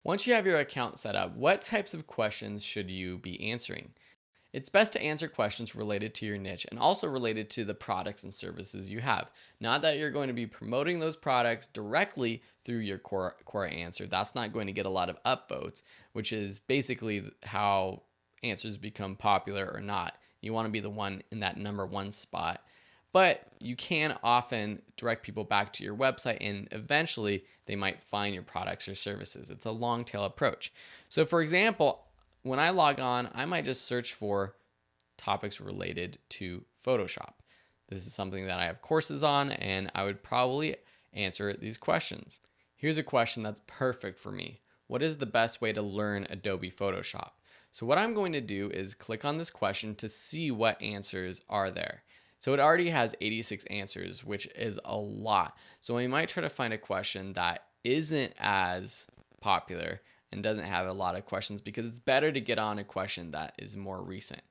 Once you have your account set up, what types of questions should you be answering? It's best to answer questions related to your niche and also related to the products and services you have. Not that you're going to be promoting those products directly through your Quora answer. That's not going to get a lot of upvotes, which is basically how answers become popular or not. You want to be the one in that number one spot. But you can often direct people back to your website and eventually they might find your products or services. It's a long tail approach. So, for example, when I log on, I might just search for topics related to Photoshop. This is something that I have courses on, and I would probably answer these questions. Here's a question that's perfect for me. What is the best way to learn Adobe Photoshop? So what I'm going to do is click on this question to see what answers are there. So it already has 86 answers, which is a lot. So we might try to find a question that isn't as popular and doesn't have a lot of questions, because it's better to get on a question that is more recent.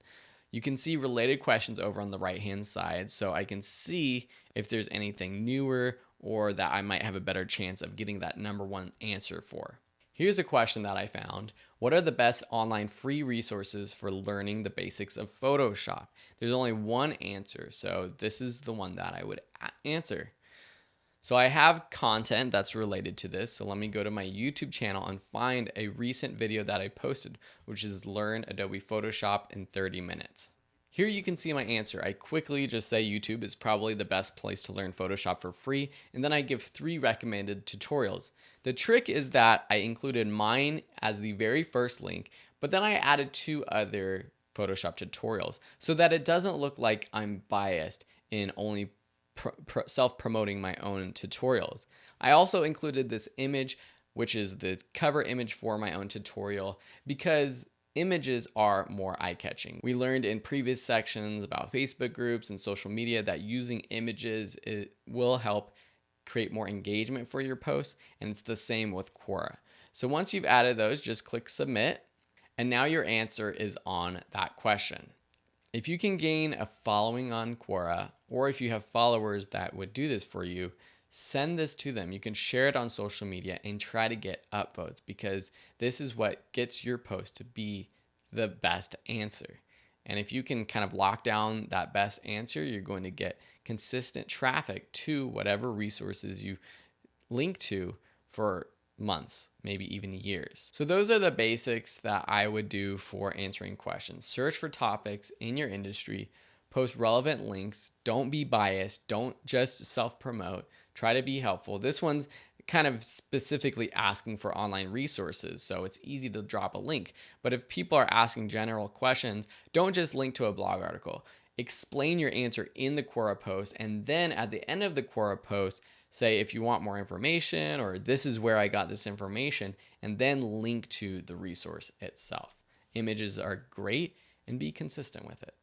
You can see related questions over on the right hand side, so I can see if there's anything newer or that I might have a better chance of getting that number one answer for. Here's a question that I found. What are the best online free resources for learning the basics of Photoshop? There's only one answer, so this is the one that I would answer. So I have content that's related to this. So let me go to my YouTube channel and find a recent video that I posted, which is Learn Adobe Photoshop in 30 minutes. Here you can see my answer. I quickly just say YouTube is probably the best place to learn Photoshop for free, and then I give 3 recommended tutorials. The trick is that I included mine as the very first link, but then I added 2 other Photoshop tutorials so that it doesn't look like I'm biased in only self-promoting my own tutorials. I also included this image, which is the cover image for my own tutorial, because images are more eye-catching. We learned in previous sections about Facebook groups and social media that using images will help create more engagement for your posts, and it's the same with Quora. So once you've added those, just click submit, and now your answer is on that question. If you can gain a following on Quora, or if you have followers that would do this for you, send this to them. You can share it on social media and try to get upvotes, because this is what gets your post to be the best answer. And if you can kind of lock down that best answer, you're going to get consistent traffic to whatever resources you link to for months, maybe even years. So those are the basics that I would do for answering questions. Search for topics in your industry, post relevant links, don't be biased, don't just self-promote, try to be helpful. This one's kind of specifically asking for online resources, so it's easy to drop a link. But if people are asking general questions, don't just link to a blog article. Explain your answer in the Quora post, and then at the end of the Quora post, say if you want more information, or this is where I got this information, and then link to the resource itself. Images are great, and be consistent with it.